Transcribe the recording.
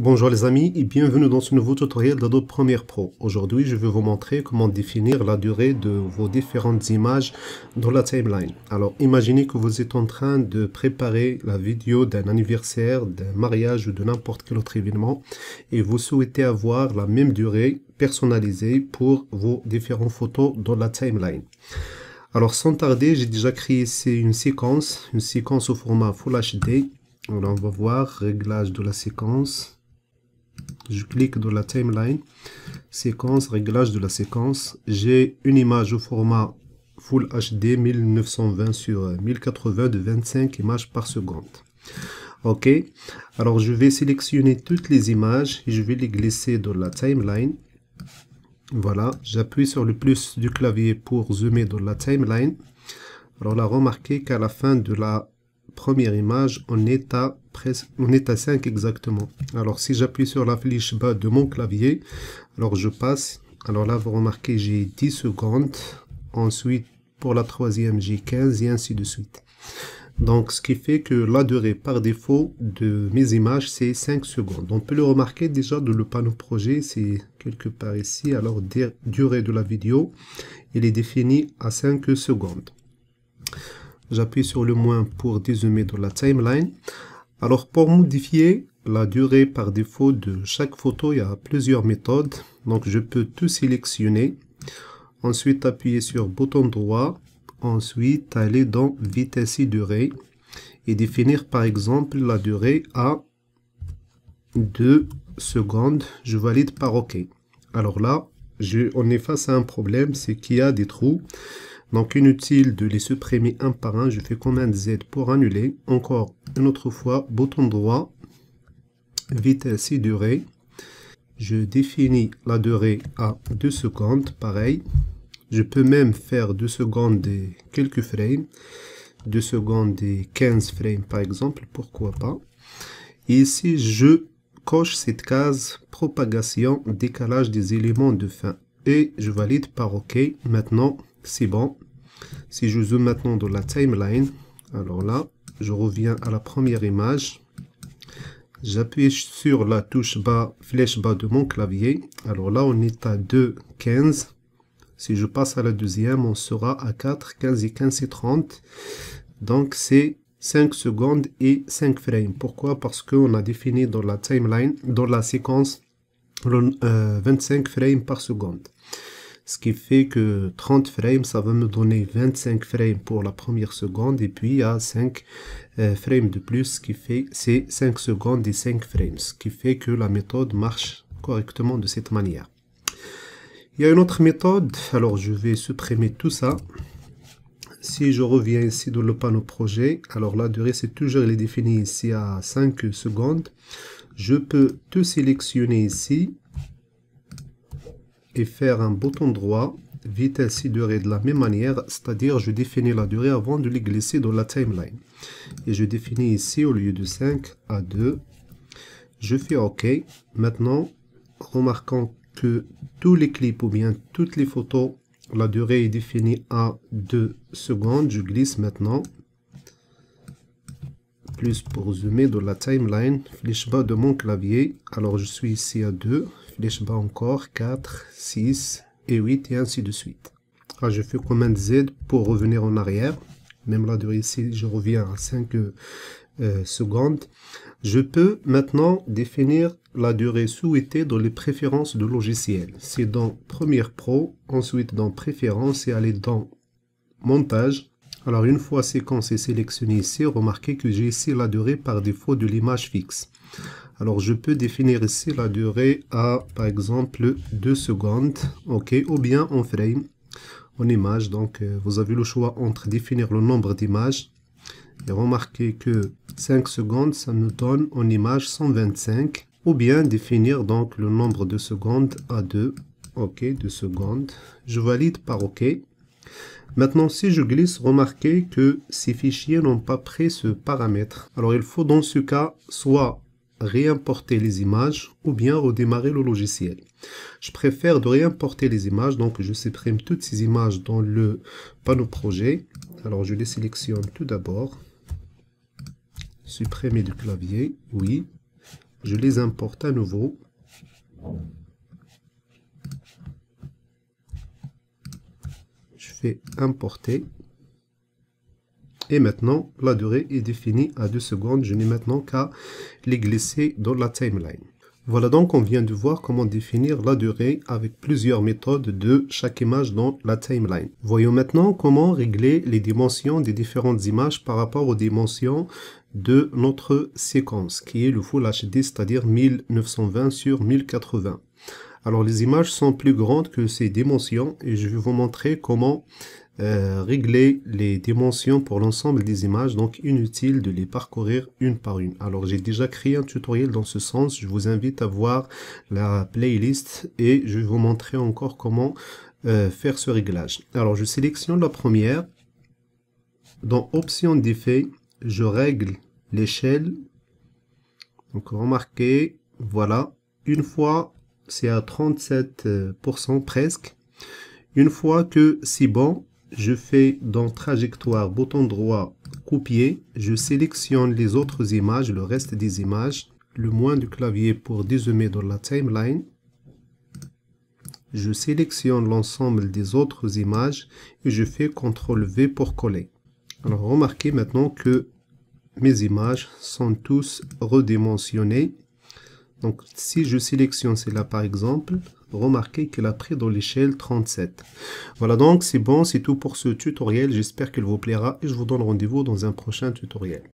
Bonjour les amis et bienvenue dans ce nouveau tutoriel d'Adobe Premiere Pro. Aujourd'hui, je vais vous montrer comment définir la durée de vos différentes images dans la timeline. Alors, imaginez que vous êtes en train de préparer la vidéo d'un anniversaire, d'un mariage ou de n'importe quel autre événement et vous souhaitez avoir la même durée personnalisée pour vos différentes photos dans la timeline. Alors, sans tarder, j'ai déjà créé ici une séquence au format Full HD. Alors, on va voir réglage de la séquence. Je clique dans la timeline, séquence, réglage de la séquence. J'ai une image au format Full HD 1920 sur 1080 de 25 images par seconde. Ok, alors je vais sélectionner toutes les images et je vais les glisser dans la timeline. Voilà, j'appuie sur le plus du clavier pour zoomer dans la timeline. Alors là, remarquez qu'à la fin de la première image, on est à 5 exactement. Alors si j'appuie sur la flèche bas de mon clavier, alors je passe. Alors là, vous remarquez, j'ai 10 secondes. Ensuite, pour la troisième, j'ai 15 et ainsi de suite. Donc, ce qui fait que la durée par défaut de mes images, c'est 5 secondes. On peut le remarquer déjà dans le panneau projet, c'est quelque part ici. Alors, durée de la vidéo, il est défini à 5 secondes. J'appuie sur le moins pour dézoomer dans la timeline. Alors, pour modifier la durée par défaut de chaque photo, il y a plusieurs méthodes. Donc, je peux tout sélectionner. Ensuite, appuyer sur bouton droit. Ensuite, aller dans vitesse et durée. Et définir, par exemple, la durée à 2 secondes. Je valide par OK. Alors là, on est face à un problème, c'est qu'il y a des trous. Donc, inutile de les supprimer un par un. Je fais commande Z pour annuler. Encore une autre fois, bouton droit, vitesse et durée. Je définis la durée à 2 secondes. Pareil. Je peux même faire 2 secondes et quelques frames. 2 secondes et 15 frames par exemple. Pourquoi pas. Et ici, je coche cette case propagation, décalage des éléments de fin. Et je valide par OK. Maintenant, c'est bon. Si je zoome maintenant dans la timeline, alors là, je reviens à la première image. J'appuie sur la touche bas, flèche bas de mon clavier. Alors là, on est à 2, 15. Si je passe à la deuxième, on sera à 4, 15 et 15 c'est 30. Donc, c'est 5 secondes et 5 frames. Pourquoi? Parce qu'on a défini dans la timeline, dans la séquence, 25 frames par seconde. Ce qui fait que 30 frames, ça va me donner 25 frames pour la première seconde. Et puis, il y a 5 frames de plus, ce qui fait c'est 5 secondes et 5 frames. Ce qui fait que la méthode marche correctement de cette manière. Il y a une autre méthode. Alors, je vais supprimer tout ça. Si je reviens ici dans le panneau projet, alors la durée, c'est toujours elle est définie ici à 5 secondes. Je peux tout sélectionner ici et faire un bouton droit, vitesse et durée de la même manière, c'est-à-dire je définis la durée avant de les glisser dans la timeline. Et je définis ici au lieu de 5 à 2. Je fais OK. Maintenant, remarquons que tous les clips ou bien toutes les photos, la durée est définie à 2 secondes. Je glisse maintenant. Plus pour zoomer dans la timeline, flèche bas de mon clavier. Alors je suis ici à 2. Flèche bas encore, 4, 6 et 8 et ainsi de suite. Alors, je fais commande Z pour revenir en arrière. Même la durée ici, je reviens à 5 secondes. Je peux maintenant définir la durée souhaitée dans les préférences de logiciel. C'est dans Premiere Pro, ensuite dans Préférences et aller dans Montage. Alors une fois séquence est sélectionnée ici, remarquez que j'ai ici la durée par défaut de l'image fixe. Alors je peux définir ici la durée à par exemple 2 secondes, ok, ou bien en frame, en image. Donc vous avez le choix entre définir le nombre d'images. Et remarquez que 5 secondes, ça me donne en image 125. Ou bien définir donc le nombre de secondes à 2. Ok, 2 secondes. Je valide par OK. Maintenant, si je glisse, remarquez que ces fichiers n'ont pas pris ce paramètre. Alors, il faut dans ce cas soit réimporter les images ou bien redémarrer le logiciel. Je préfère de réimporter les images, donc je supprime toutes ces images dans le panneau projet. Alors, je les sélectionne tout d'abord. Supprimer du clavier, oui. Je les importe à nouveau. Je fais importer. Et maintenant, la durée est définie à 2 secondes. Je n'ai maintenant qu'à les glisser dans la timeline. Voilà donc, on vient de voir comment définir la durée avec plusieurs méthodes de chaque image dans la timeline. Voyons maintenant comment régler les dimensions des différentes images par rapport aux dimensions de notre séquence, qui est le Full HD, c'est-à-dire 1920 sur 1080. Alors, les images sont plus grandes que ces dimensions et je vais vous montrer comment régler les dimensions pour l'ensemble des images, donc inutile de les parcourir une par une. Alors j'ai déjà créé un tutoriel dans ce sens, je vous invite à voir la playlist et je vais vous montrer encore comment faire ce réglage. Alors je sélectionne la première, dans option d'effet, je règle l'échelle, donc remarquez, voilà, une fois c'est à 37% presque. Une fois que c'est bon, je fais dans trajectoire, bouton droit, copier. Je sélectionne les autres images, le reste des images, le moins du clavier pour dézoomer dans la timeline. Je sélectionne l'ensemble des autres images et je fais CTRL V pour coller. Alors remarquez maintenant que mes images sont tous redimensionnées. Donc si je sélectionne celle-là par exemple, remarquez qu'elle a pris dans l'échelle 37. Voilà donc, c'est bon, c'est tout pour ce tutoriel. J'espère qu'il vous plaira et je vous donne rendez-vous dans un prochain tutoriel.